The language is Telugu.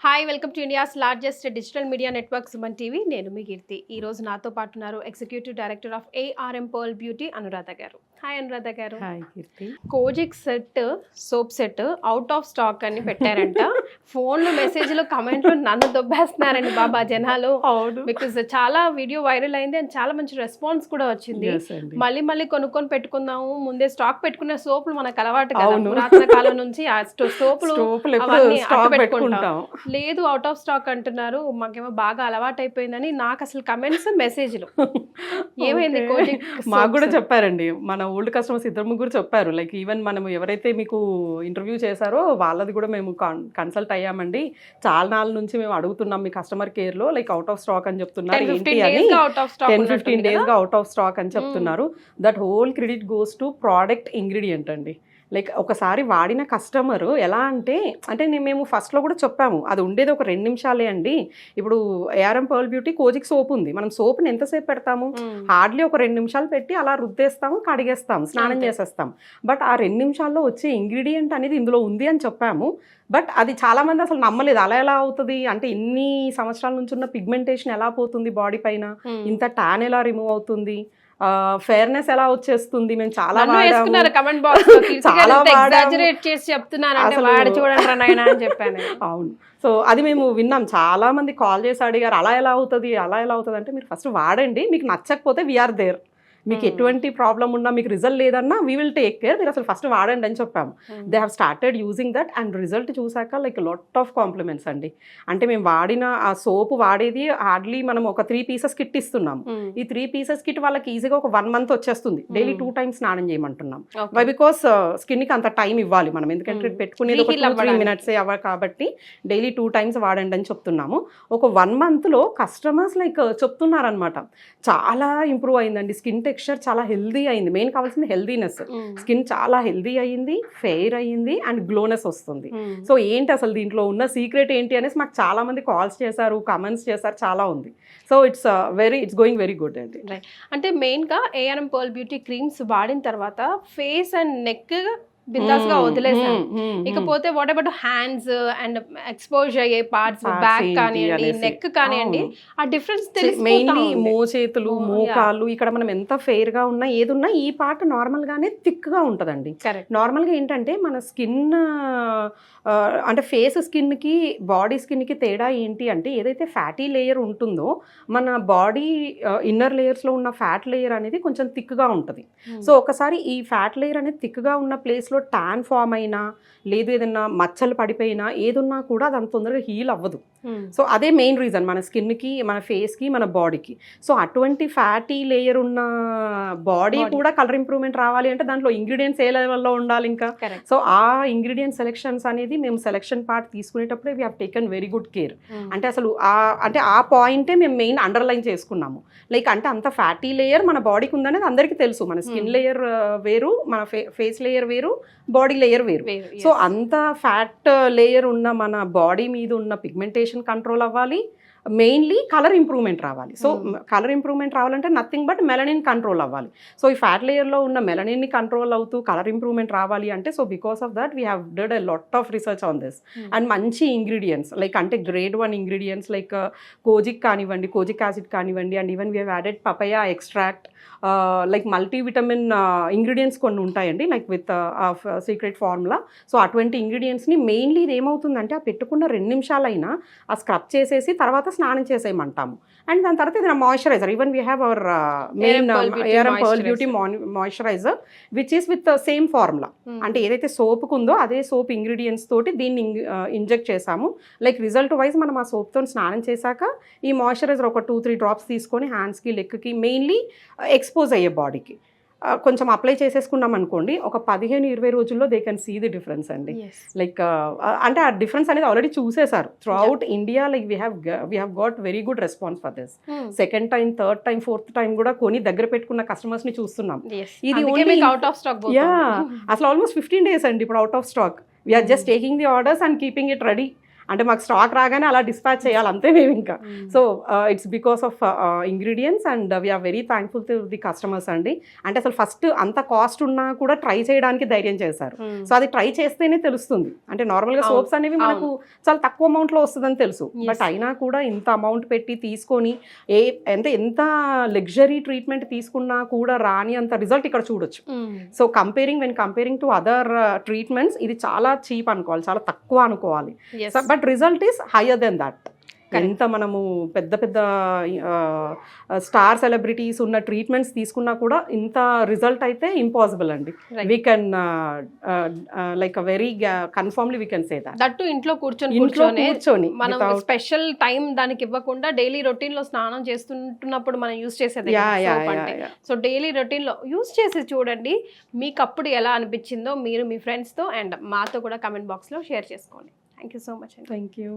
Hi welcome to India's largest digital media network Suman TV. నేను మీ కీర్తి. ఈ రోజు నాతో పాటు ఉన్నారు executive director of ARM Pearl Beauty Anuradha గారు. హాయ్ అనురాధ గారు. Hi Keerthi. Kojic set soap set out of stock అని పెట్టారంట. ఫోన్లో మెసేజ్లు కమెంట్లు నన్ను దొబ్బేస్తున్నారండి బాబా జనాలు. బికాజ్ చాలా వీడియో వైరల్ అయింది అండ్ చాలా మంచి రెస్పాన్స్ కూడా వచ్చింది. మళ్ళీ మళ్ళీ కొనుక్కొని పెట్టుకుందాము, ముందే స్టాక్ పెట్టుకునే సోపులు మనకు అలవాటు కదా పురాతన కాలం నుంచి. ఆ సోపులు పెట్టుకుంటాం, లేదు అవుట్ ఆఫ్ స్టాక్ అంటున్నారు, మాకేమో బాగా అలవాటు అయిపోయిందని. నాకు అసలు కమెంట్స్ మెసేజ్లు ఏమైంది కోజిక్ మాకు కూడా చెప్పారండి, మన ఓల్డ్ కస్టమర్స్ ఇద్దరు ముగ్గురు చెప్పారు. లైక్ ఈవెన్ మనం ఎవరైతే మీకు ఇంటర్వ్యూ చేశారో వాళ్ళది కూడా మేము కన్సల్ట్ అయ్యామండి, చాలా నాళ్ళ నుంచి మేము అడుగుతున్నాం మీ కస్టమర్ కేర్ లో, లైక్ అవుట్ ఆఫ్ స్టాక్ అని చెప్తున్నారు. ఏంటి అని 10-15 days గా అవుట్ ఆఫ్ స్టాక్ అని చెప్తున్నారు. That whole credit goes to product ingredient అండి. లైక్ ఒకసారి వాడిన కస్టమర్ ఎలా అంటే మేము ఫస్ట్లో కూడా చెప్పాము, అది ఉండేది ఒక 2 నిమిషాలే అండి. ఇప్పుడు ARM Pearl Beauty kojic soap ఉంది, మనం సోప్ని ఎంతసేపు పెడతాము, హార్డ్లీ ఒక 2 నిమిషాలు పెట్టి అలా రుద్దేస్తాము, కడిగేస్తాము, స్నానం చేసేస్తాం. బట్ ఆ 2 నిమిషాల్లో వచ్చే ఇంగ్రీడియంట్ అనేది ఇందులో ఉంది అని చెప్పాము. బట్ అది చాలామంది అసలు నమ్మలేదు. అలా ఎలా అవుతుంది అంటే, ఇన్ని సంవత్సరాల నుంచి ఉన్న పిగ్మెంటేషన్ ఎలా పోతుంది బాడీ పైన, ఇంత ట్యాన్ ఎలా రిమూవ్ అవుతుంది, ఫెయిర్నెస్ ఎలా వచ్చేస్తుంది, మేము చాలా అవును. సో అది మేము విన్నాం, చాలా మంది కాల్ చేసి అడిగారు అలా ఎలా అవుతుంది అంటే, మీరు ఫస్ట్ వాడండి, మీకు నచ్చకపోతే వీఆర్ దేర్, మీకు ఎటువంటి ప్రాబ్లం ఉన్నా, మీకు రిజల్ట్ లేదన్నా వీ విల్ టేక్ కేర్, మీరు అసలు ఫస్ట్ వాడండి అని చెప్పాము. They have started using that and result చూసాక లైక్ లాట్ ఆఫ్ కాంప్లిమెంట్స్ అండి. అంటే మేము వాడిన ఆ సోప్ వాడేది హార్డ్లీ మనం ఒక 3 pieces కిట్ ఇస్తున్నాము. ఈ 3 pieces కిట్ వాళ్ళకి ఈజీగా ఒక 1 month వచ్చేస్తుంది. డైలీ 2 times స్నానం చేయమంటున్నాం. వై బికాస్ స్కిన్కి అంత టైం ఇవ్వాలి మనం, ఎందుకంటే పెట్టుకునేది ఒక 2-3 minutes అవ్వాలి కాబట్టి డైలీ 2 times వాడండి అని చెప్తున్నాము. ఒక 1 monthలో కస్టమర్స్ లైక్ చెప్తున్నారనమాట, చాలా ఇంప్రూవ్ అయిందండి, స్కిన్ టెక్స్చర్ చాలా హెల్దీ అయింది. మెయిన్ కావాల్సింది హెల్దీనెస్, స్కిన్ చాలా హెల్దీ అయ్యింది, ఫెయిర్ అయ్యింది అండ్ గ్లోనెస్ వస్తుంది. సో ఏంటి అసలు దీంట్లో ఉన్న సీక్రెట్ ఏంటి అనేసి మాకు చాలా మంది కాల్స్ చేశారు, కమెంట్స్ చేశారు, చాలా ఉంది. So it's going very good అండి. అంటే మెయిన్గా ARM Pearl Beauty క్రీమ్స్ వాడిన తర్వాత ఫేస్ అండ్ నెక్ బిందాస్ గా వదిలేసాం. ఇకపోతే what about hands and expose అయ్యే పార్ట్స్, బ్యాక్ కానివ్వండి, నెక్ కానివ్వండి, ఆ డిఫరెన్స్ తెలిసి మెయిన్లీ మోచేతులు, మోకాలు, ఇక్కడ మనం ఎంత ఫెయిర్ గా ఉన్నా ఏదున్నా ఈ పార్ట్ నార్మల్ గానే థిక్ గా ఉంటదండి. నార్మల్ గా ఏంటంటే మన స్కిన్ అంటే ఫేస్ స్కిన్ కి బాడీ స్కిన్ కి తేడా ఏంటి అంటే, ఏదైతే ఫ్యాటీ లేయర్ ఉంటుందో మన బాడీ ఇన్నర్ లేయర్స్ లో ఉన్న ఫ్యాట్ లేయర్ అనేది కొంచెం థిక్ గా ఉంటుంది. సో ఒకసారి ఈ ఫ్యాట్ లేయర్ అనేది థిక్ గా ఉన్న ప్లేస్ లో ట్యాన్ ఫామ్ అయినా, లేదు ఏదన్నా మచ్చలు పడిపోయినా, ఏదున్నా కూడా అది అంత తొందరగా హీల్ అవ్వదు. సో అదే మెయిన్ రీజన్ మన స్కిన్కి, మన ఫేస్కి, మన బాడీకి. సో అటువంటి ఫ్యాటీ లేయర్ ఉన్న బాడీ కూడా కలర్ ఇంప్రూవ్మెంట్ రావాలి అంటే దాంట్లో ఇంగ్రీడియంట్స్ ఏ లెవెల్లో ఉండాలి ఇంకా. సో ఆ ఇంగ్రీడియంట్ సెలెక్షన్స్ అనేది మేము సెలెక్షన్ పార్ట్ తీసుకునేటప్పుడే we have taken very good care. అంటే అసలు ఆ పాయింటే మేము మెయిన్ అండర్లైన్ చేసుకున్నాము. లైక్ అంటే అంత ఫ్యాటీ లేయర్ మన బాడీకి ఉందనేది అందరికీ తెలుసు, మన స్కిన్ లేయర్ వేరు, మన ఫేస్ లేయర్ వేరు, బాడీ లేయర్ వేరు. సో అంత ఫ్యాట్ లేయర్ ఉన్న మన బాడీ మీద ఉన్న పిగ్మెంటేషన్ కంట్రోల్ అవ్వాలి, మెయిన్లీ కలర్ ఇంప్రూవ్మెంట్ రావాలి. సో కలర్ ఇంప్రూవ్మెంట్ రావాలంటే నథింగ్ బట్ మెలనిన్ కంట్రోల్ అవ్వాలి. సో ఈ ఫ్యాట్ లేయర్లో ఉన్న మెలనిన్ని కంట్రోల్ అవుతూ కలర్ ఇంప్రూవ్మెంట్ రావాలి అంటే, so because of that we have did a lot of research on this. And మంచి ఇంగ్రీడియంట్స్ లైక్ అంటే grade 1 ఇంగ్రీడియంట్స్ లైక్ కోజిక్ కానివ్వండి, కోజిక్ యాసిడ్ కానివ్వండి, and even we have added papaya extract, like multivitamin ingredients కొన్ని ఉంటాయండి, like with secret formula. So అటువంటి ఇంగ్రీడియంట్స్ని మెయిన్లీ ఇది ఏమవుతుందంటే, ఆ పెట్టుకున్న 2 నిమిషాలైనా ఆ స్క్రబ్ చేసేసి తర్వాత స్నానం చేసేయమంటాము. అండ్ దాని తర్వాత ఇది moisturiser, even we have our main ARM Pearl Beauty moisturiser which is with same formula. అంటే ఏదైతే సోప్కు ఉందో అదే సోప్ ఇంగ్రీడియంట్స్ తోటి దీన్ని ఇంజెక్ట్ చేసాము. లైక్ రిజల్ట్ వైజ్ మనం ఆ సోప్తో స్నానం చేశాక ఈ మాయిశ్చరైజర్ ఒక 2-3 drops తీసుకొని హ్యాండ్స్కి, లెగ్కి, మెయిన్లీ ఎక్స్పోజ్ అయ్యే బాడీకి కొంచెం అప్లై చేసేసుకున్నాం అనుకోండి, ఒక 15-20 రోజుల్లో they can see the difference అండి. లైక్ అంటే ఆ డిఫరెన్స్ అనేది ఆల్రెడీ చూసేశారు throughout India. Like we have got very good response for this. Second time, third time, fourth time కూడా కొని దగ్గర పెట్టుకున్న కస్టమర్స్ ని చూస్తున్నాం. ఇది అవుట్ ఆఫ్ స్టాక్, అసలు ఆల్మోస్ట్ 15 days అండి ఇప్పుడు out of stock. We are just taking the orders and keeping it ready. అంటే మాకు స్టాక్ రాగానే అలా డిస్పాచ్ చేయాలి అంతే మేము ఇంకా. So it's because of ingredients and we are very thankful to the customers అండి. అంటే అసలు ఫస్ట్ అంత కాస్ట్ ఉన్నా కూడా ట్రై చేయడానికి ధైర్యం చేశారు. సో అది ట్రై చేస్తేనే తెలుస్తుంది. అంటే నార్మల్గా సోప్స్ అనేవి మనకు చాలా తక్కువ అమౌంట్లో వస్తుందని తెలుసు, బట్ అయినా కూడా ఇంత అమౌంట్ పెట్టి తీసుకొని ఎంత లగ్జరీ ట్రీట్మెంట్ తీసుకున్నా కూడా రాని అంత రిజల్ట్ ఇక్కడ చూడొచ్చు. So comparing to other treatments ఇది చాలా చీప్ అనుకోవాలి, చాలా తక్కువ అనుకోవాలి. But result is higher than that. ఎంత మనము పెద్ద పెద్ద స్టార్ సెలబ్రిటీస్ ఉన్న ట్రీట్మెంట్స్ తీసుకున్నా కూడా ఇంత రిజల్ట్ అయితే ఇంపాసిబుల్ అండి. We can like very కన్ఫర్మ్లీ we can say that ఇంట్లో కూర్చొని మనం స్పెషల్ టైం దానికి ఇవ్వకుండా డైలీ రొటీన్ లో స్నానం చేస్తుంటున్నప్పుడు మనం యూజ్ చేసేది. సో డైలీ రొటీన్ లో యూజ్ చేసి చూడండి, మీకు అప్పుడు ఎలా అనిపించిందో మీరు మీ ఫ్రెండ్స్ తో అండ్ మాతో కూడా కమెంట్ బాక్స్ లో షేర్ చేసుకోండి. Thank you so much. Thank you.